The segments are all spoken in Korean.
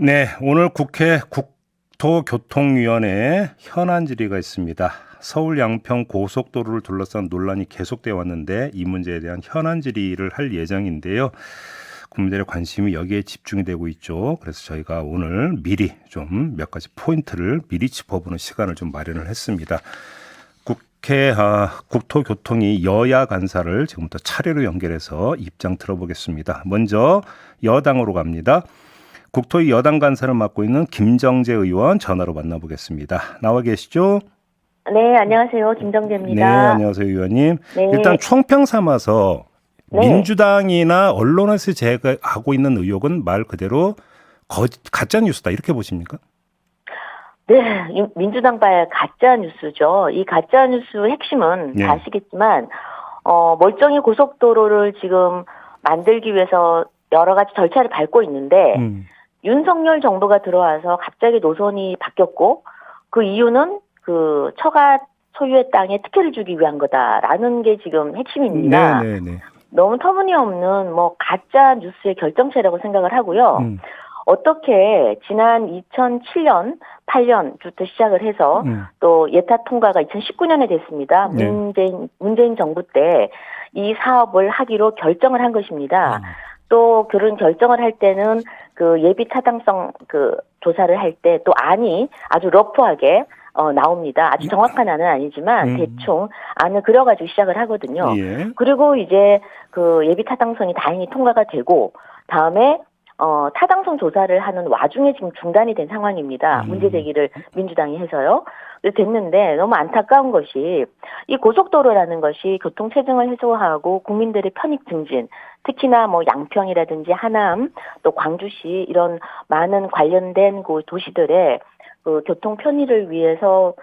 네, 오늘 국회 국토교통위원회에 현안 질의가 있습니다. 서울 양평 고속도로를 둘러싼 논란이 계속되어 왔는데 이 문제에 대한 현안 질의를 할 예정인데요. 국민들의 관심이 여기에 집중이 되고 있죠. 그래서 저희가 오늘 미리 좀 몇 가지 포인트를 미리 짚어보는 시간을 좀 마련을 했습니다. 국회 국토교통위 여야 간사를 지금부터 차례로 연결해서 입장 들어보겠습니다. 먼저 여당으로 갑니다. 국토위 여당 간사를 맡고 있는 김정재 의원 전화로 만나보겠습니다. 나와 계시죠? 네, 안녕하세요. 네, 김정재입니다. 안녕하세요, 의원님. 일단 네, 총평 삼아서 네, 민주당이나 언론에서 제기하고 있는 의혹은 말 그대로 가짜 뉴스다 이렇게 보십니까? 네, 민주당발 가짜 뉴스죠. 이 가짜 뉴스 핵심은 다 네. 아시겠지만, 멀쩡히 고속도로를 지금 만들기 위해서 여러 가지 절차를 밟고 있는데, 음. 윤석열 정부가 들어와서 갑자기 노선이 바뀌었고, 그 이유는 그 처가 소유의 땅에 특혜를 주기 위한 거다라는 게 지금 핵심입니다. 네. 너무 터무니없는 가짜 뉴스의 결정체라고 생각을 하고요. 음. 어떻게 지난 2007년, 8년부터 시작을 해서 또 예타 통과가 2019년에 됐습니다. 네. 문재인 정부 때 이 사업을 하기로 결정을 한 것입니다. 또 그런 결정을 할 때는 그 예비 타당성 그 조사를 할 때 또 안이 아주 러프하게 나옵니다. 아주 정확한 안은 아니지만 대충 안을 그려가지고 시작을 하거든요. 예. 그리고 이제 그 예비 타당성이 다행히 통과가 되고 다음에 타당성 조사를 하는 와중에 지금 중단이 된 상황입니다. 문제 제기를 민주당이 해서요. 됐는데 너무 안타까운 것이 이 고속도로라는 것이 교통체증을 해소하고 국민들의 편익 증진, 특히나 양평이라든지 하남, 또 광주시 이런 많은 관련된 그 도시들의 그 교통 편의를 위해서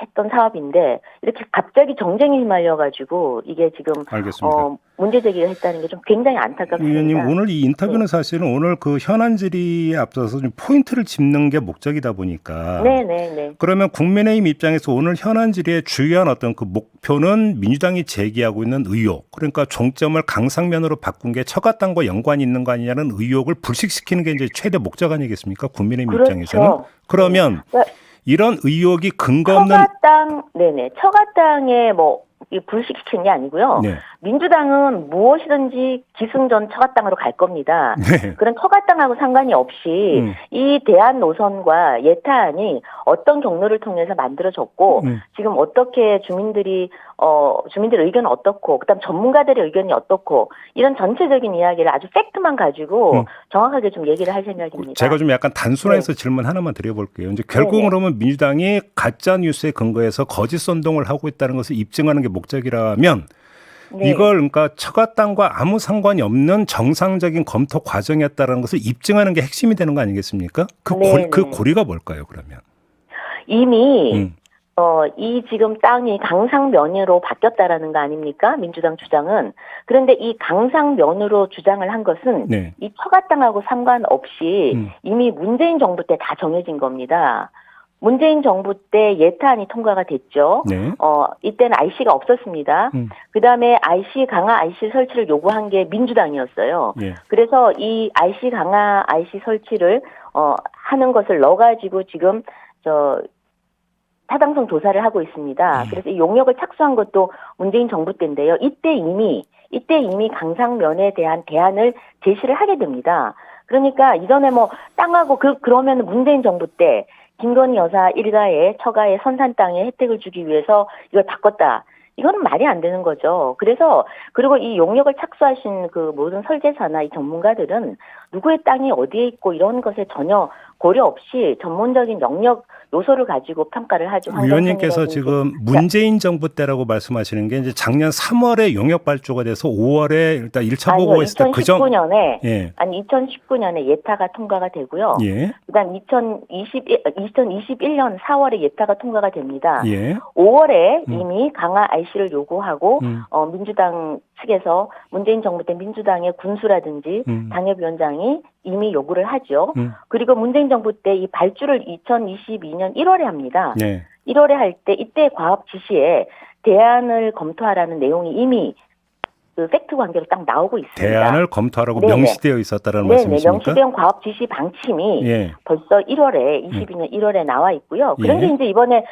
했던 사업인데 이렇게 갑자기 정쟁에 휘말려가지고 이게 지금 알겠습니다. 문제 제기를 했다는 게 좀 굉장히 안타깝습니다. 의원님, 오늘 이 인터뷰는 네. 사실은 오늘 그 현안 질의에 앞서서 좀 포인트를 짚는 게 목적이다 보니까 네. 그러면 국민의힘 입장에서 오늘 현안 질의의 주요한 어떤 그 목표는 민주당이 제기하고 있는 의혹, 그러니까 종점을 강상면으로 바꾼 게 처가당과 연관이 있는 거 아니냐는 의혹을 불식시키는 게 이제 최대 목적 아니겠습니까? 국민의힘 그렇죠. 입장에서는. 그러면 그러니까 이런 의혹이 근거 없는 처가 땅에 이 불식시키는 게 아니고요. 네. 민주당은 무엇이든지 기승전 처가 땅으로 갈 겁니다. 네. 그런 처가 땅하고 상관이 없이 이 대안 노선과 예타안이 어떤 경로를 통해서 만들어졌고 지금 어떻게 주민들 의견은 어떻고 그다음 전문가들의 의견이 어떻고 이런 전체적인 이야기를 아주 팩트만 가지고 정확하게 좀 얘기를 할 생각입니다. 제가 좀 약간 단순화해서 질문 하나만 드려볼게요. 이제 결국 그러면 민주당이 가짜 뉴스에 근거해서 거짓 선동을 하고 있다는 것을 입증하는 게 목적이라면 이걸 그러니까 처가 땅과 아무 상관이 없는 정상적인 검토 과정이었다는 것을 입증하는 게 핵심이 되는 거 아니겠습니까? 그 고리가 뭘까요, 그러면? 이미 이 지금 땅이 강상면으로 바뀌었다라는 거 아닙니까? 민주당 주장은. 그런데 이 강상면으로 주장을 한 것은 이 처가 땅하고 상관없이 이미 문재인 정부 때 다 정해진 겁니다. 문재인 정부 때 예타안이 통과가 됐죠. 이때는 IC가 없었습니다. 그다음에 강화 IC 설치를 요구한 게 민주당이었어요. 그래서 이 강화 IC 설치를 하는 것을 넣어가지고 지금 타당성 조사를 하고 있습니다. 그래서 이 용역을 착수한 것도 문재인 정부 때인데요. 이때 이미 강상면에 대한 대안을 제시를 하게 됩니다. 그러니까 이전에 땅하고 그러면 문재인 정부 때 김건희 여사 일가의 처가의 선산 땅의 혜택을 주기 위해서 이걸 바꿨다. 이거는 말이 안 되는 거죠. 그리고 이 용역을 착수하신 그 모든 설계사나 이 전문가들은 누구의 땅이 어디에 있고 이런 것에 전혀 고려 없이 전문적인 영역 요소를 가지고 평가를 하죠. 의원님께서 지금 문재인 정부 때라고 말씀하시는 게 이제 작년 3월에 용역 발주가 돼서 5월에 일단 1차 보고했을 때 2019년에 예타가 통과가 되고요. 그다음 2021년 4월에 예타가 통과가 됩니다. 5월에 이미 강화 IC를 요구하고 민주당 측에서 문재인 정부 때 민주당의 군수라든지 당협위원장이 이미 요구를 하죠. 그리고 문재인 정부 때 이 발주를 2022년 1월에 합니다. 1월에 할 때 이때 과업 지시에 대안을 검토하라는 내용이 이미 그 팩트 관계로 딱 나오고 있습니다. 대안을 검토하라고 네네. 명시되어 있었다는 네네. 말씀이십니까? 명시된 과업 지시 방침이 예. 벌써 22년 1월에 나와 있고요. 그런 예. 게 이제 이번에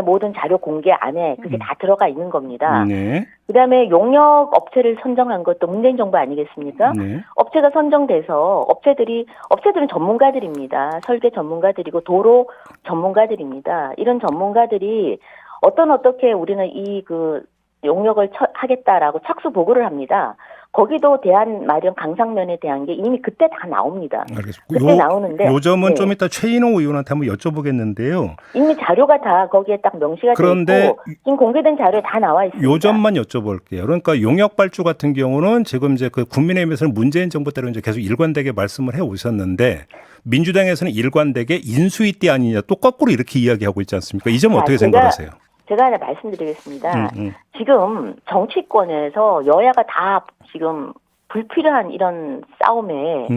모든 자료 공개 안에 그게 다 들어가 있는 겁니다. 네. 그다음에 용역 업체를 선정한 것도 문재인 정부 아니겠습니까? 네. 업체가 선정돼서 업체들은 전문가들입니다. 설계 전문가들이고 도로 전문가들입니다. 이런 전문가들이 어떻게 우리는 이 그 용역을 하겠다라고 착수 보고를 합니다. 거기도 대안 마련 강상면에 대한 게 이미 그때 다 나옵니다. 알겠습니다. 그때 나오는데 요 점은 네. 좀 이따 최인호 의원한테 한번 여쭤보겠는데요. 이미 자료가 다 거기에 딱 명시가 돼 그런데 있고 지금 공개된 자료에 다 나와 있습니다. 요 점만 여쭤볼게요. 그러니까 용역 발주 같은 경우는 지금 이제 그 국민의힘에서는 문재인 정부 때로 이제 계속 일관되게 말씀을 해 오셨는데 민주당에서는 일관되게 인수위 때 아니냐 또 거꾸로 이렇게 이야기하고 있지 않습니까? 이 점은 어떻게 생각하세요? 제가 하나 말씀드리겠습니다. 지금 정치권에서 여야가 다 지금 불필요한 이런 싸움에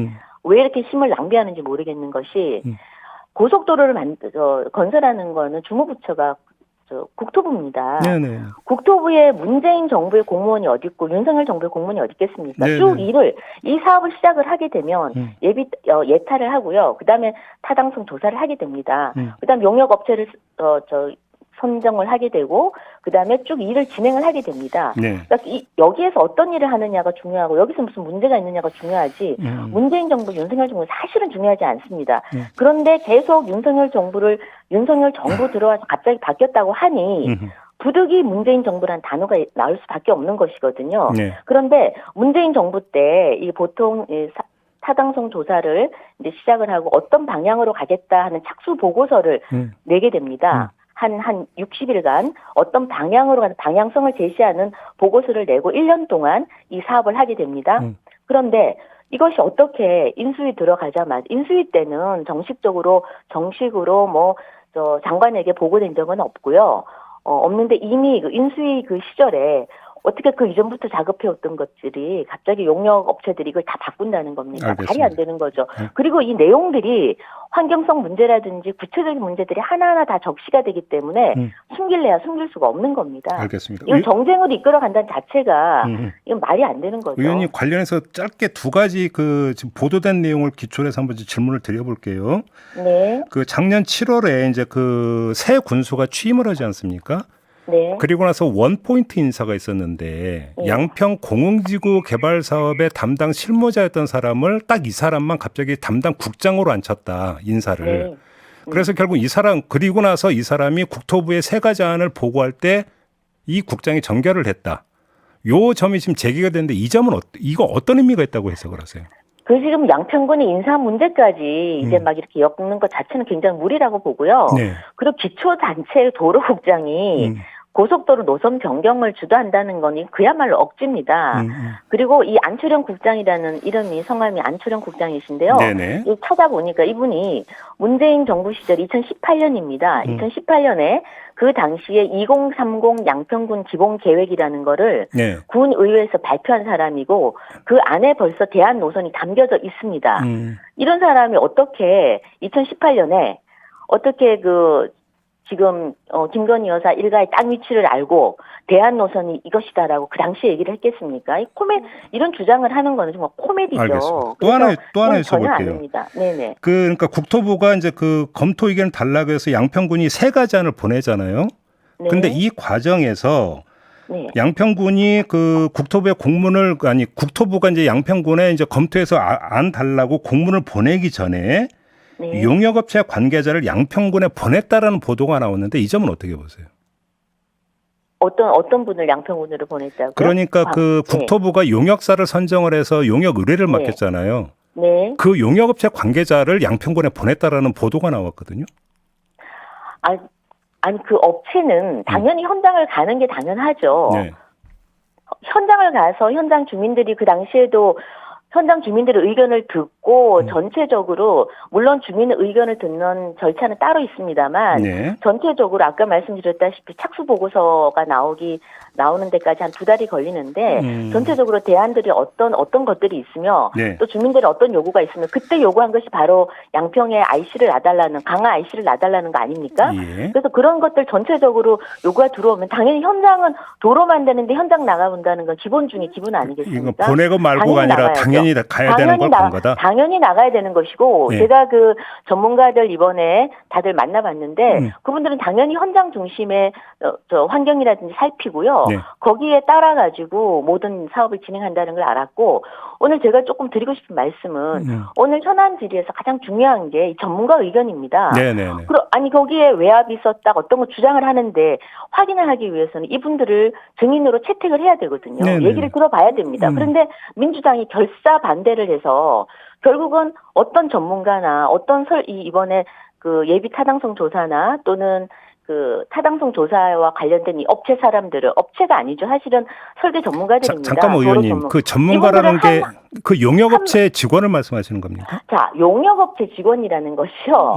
왜 이렇게 힘을 낭비하는지 모르겠는 것이 고속도로를 건설하는 거는 주무부처가 국토부입니다. 네네. 국토부에 문재인 정부의 공무원이 어디 있고 윤석열 정부의 공무원이 어디 있겠습니까? 네네. 쭉 이 사업을 시작을 하게 되면 예타를 하고요. 그다음에 타당성 조사를 하게 됩니다. 그다음 용역 업체를 선정을 하게 되고 그다음에 쭉 일을 진행을 하게 됩니다. 네. 그러니까 여기에서 어떤 일을 하느냐가 중요하고 여기서 무슨 문제가 있느냐가 중요하지 문재인 정부, 윤석열 정부 사실은 중요하지 않습니다. 그런데 계속 윤석열 정부 들어와서 갑자기 바뀌었다고 하니 부득이 문재인 정부란 단어가 나올 수밖에 없는 것이거든요. 네. 그런데 문재인 정부 때 이 보통 타당성 조사를 이제 시작을 하고 어떤 방향으로 가겠다 하는 착수 보고서를 내게 됩니다. 한 60일간 어떤 방향으로 가는 방향성을 제시하는 보고서를 내고 1년 동안 이 사업을 하게 됩니다. 그런데 이것이 어떻게 인수위 들어가자마자 인수위 때는 정식으로 장관에게 보고된 적은 없고요. 없는데 이미 그 인수위 그 시절에 어떻게 그 이전부터 작업해왔던 것들이 갑자기 용역 업체들이 이걸 다 바꾼다는 겁니다. 알겠습니다. 말이 안 되는 거죠. 그리고 이 내용들이 환경성 문제라든지 구체적인 문제들이 하나하나 다 적시가 되기 때문에 숨길래야 숨길 수가 없는 겁니다. 알겠습니다. 이걸 정쟁으로 이끌어간다는 자체가 이건 말이 안 되는 거죠. 의원님 관련해서 짧게 두 가지 그 지금 보도된 내용을 기초로 해서 한번 질문을 드려볼게요. 네. 그 작년 7월에 이제 그 새 군수가 취임을 하지 않습니까? 네. 그리고 나서 원포인트 인사가 있었는데 네. 양평 공흥지구 개발 사업의 담당 실무자였던 사람을 딱 이 사람만 갑자기 담당 국장으로 앉혔다 인사를. 네. 그래서 결국 이 사람 그리고 나서 이 사람이 국토부에 세 가지 안을 보고할 때 이 국장이 전결을 했다. 요 점이 지금 제기가 됐는데 이 점은 이거 어떤 의미가 있다고 해석을 하세요? 그 지금 양평군의 인사 문제까지 이제 막 이렇게 엮는 것 자체는 굉장히 무리라고 보고요. 네. 그리고 기초단체 도로국장이 고속도로 노선 변경을 주도한다는 거니 그야말로 억지입니다. 그리고 이 안철영 국장이라는 성함이 안철영 국장이신데요. 네네. 찾아보니까 이분이 문재인 정부 시절 2018년입니다. 2018년에 그 당시에 2030 양평군 기본계획이라는 거를 네. 군의회에서 발표한 사람이고 그 안에 벌써 대안 노선이 담겨져 있습니다. 이런 사람이 어떻게 2018년에 어떻게 지금 김건희 여사 일가의 땅 위치를 알고 대안 노선이 이것이다라고 그 당시에 얘기를 했겠습니까? 이런 주장을 하는 거는 정말 코미디죠. 알겠습니다. 또 하나 전혀 여쭤볼게요. 아닙니다. 네네. 그러니까 국토부가 이제 그 검토 의견을 달라고 해서 양평군이 세 가지 안을 보내잖아요. 네. 근데 이 과정에서 네. 양평군이 그 국토부가 이제 양평군에 이제 검토해서 안 달라고 공문을 보내기 전에 네. 용역업체 관계자를 양평군에 보냈다라는 보도가 나왔는데 이 점은 어떻게 보세요? 어떤 분을 양평군으로 보냈다고요? 그러니까 그 네. 국토부가 용역사를 선정을 해서 용역 의뢰를 네. 맡겼잖아요. 네. 그 용역업체 관계자를 양평군에 보냈다라는 보도가 나왔거든요. 아니 그 업체는 당연히 현장을 가는 게 당연하죠. 네. 현장을 가서 현장 주민들이 그 당시에도 현장 주민들의 의견을 듣고 전체적으로 물론 주민의 의견을 듣는 절차는 따로 있습니다만 네. 전체적으로 아까 말씀드렸다시피 착수 보고서가 나오는 데까지 한 2달이 걸리는데 전체적으로 대안들이 어떤 것들이 있으며 네. 또 주민들의 어떤 요구가 있으면 그때 요구한 것이 바로 양평에 IC를 놔달라는 강화 IC를 놔달라는 거 아닙니까? 예. 그래서 그런 것들 전체적으로 요구가 들어오면 당연히 현장은 도로 만드는데 현장 나가본다는 건 기본 중에 기본 아니겠습니까? 이거 보내고 말고가 당연히 아니라 나가야죠. 당연히 가야 되는 걸 본 거다. 당연히 나가야 되는 것이고 네. 제가 그 전문가들 이번에 다들 만나봤는데 그분들은 당연히 현장 중심의 저 환경이라든지 살피고요. 네. 거기에 따라 가지고 모든 사업을 진행한다는 걸 알았고 오늘 제가 조금 드리고 싶은 말씀은 오늘 현안 질의에서 가장 중요한 게 이 전문가 의견입니다. 네네네. 아니 거기에 외압이 있었다 어떤 거 주장을 하는데 확인을 하기 위해서는 이분들을 증인으로 채택을 해야 되거든요. 네네. 얘기를 들어봐야 됩니다. 그런데 민주당이 결사 반대를 해서 결국은 어떤 전문가나 이번에 그 예비 타당성 조사나 또는 그 타당성 조사와 관련된 이 업체 사람들은 업체가 아니죠. 사실은 설계 전문가들입니다. 잠깐만 의원님, 그 전문가라는 게 그 용역업체 직원을 말씀하시는 겁니까? 자, 용역업체 직원이라는 것이요.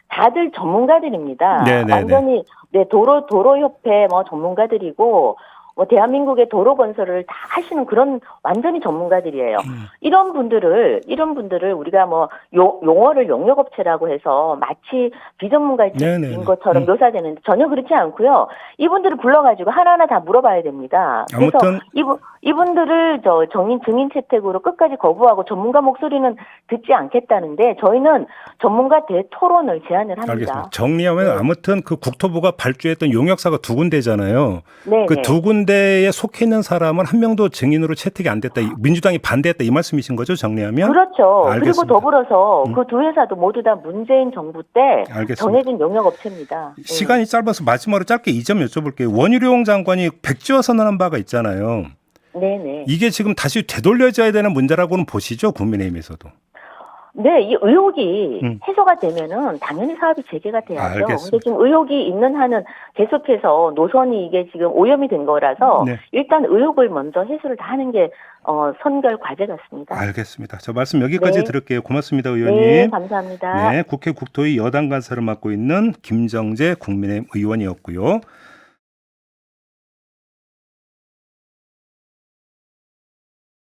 다들 전문가들입니다. 네네네. 완전히 도로협회 전문가들이고 대한민국의 도로 건설을 다 하시는 그런 완전히 전문가들이에요. 이런 분들을 우리가 용어를 용역업체라고 해서 마치 비전문가인 것처럼 묘사되는데 전혀 그렇지 않고요. 이분들을 불러가지고 하나하나 다 물어봐야 됩니다. 그래서 아무튼 이분들을 증인 채택으로 끝까지 거부하고 전문가 목소리는 듣지 않겠다는데 저희는 전문가 대토론을 제안을 합니다. 알겠습니다. 정리하면 아무튼 그 국토부가 발주했던 용역사가 2군데잖아요. 네. 그 2군데에 속해 있는 사람은 한 명도 증인으로 채택이 안 됐다. 민주당이 반대했다 이 말씀이신 거죠? 정리하면? 그렇죠. 알겠습니다. 그리고 더불어서 그 두 회사도 모두 다 문재인 정부 때 알겠습니다. 정해진 용역업체입니다. 시간이 짧아서 마지막으로 짧게 이 점 여쭤볼게요. 원희룡 장관이 백지화 선언한 바가 있잖아요. 네네. 이게 지금 다시 되돌려져야 되는 문제라고는 보시죠? 국민의힘에서도. 네, 이 의혹이 해소가 되면은 당연히 사업이 재개가 돼야죠. 알겠습니다. 근데 지금 의혹이 있는 한은 계속해서 노선이 이게 지금 오염이 된 거라서 네. 일단 의혹을 먼저 해소를 다 하는 게 선결 과제 같습니다. 알겠습니다. 저 말씀 여기까지 네. 들을게요. 고맙습니다, 의원님. 네, 감사합니다. 네, 국회 국토위 여당 간사를 맡고 있는 김정재 국민의힘 의원이었고요.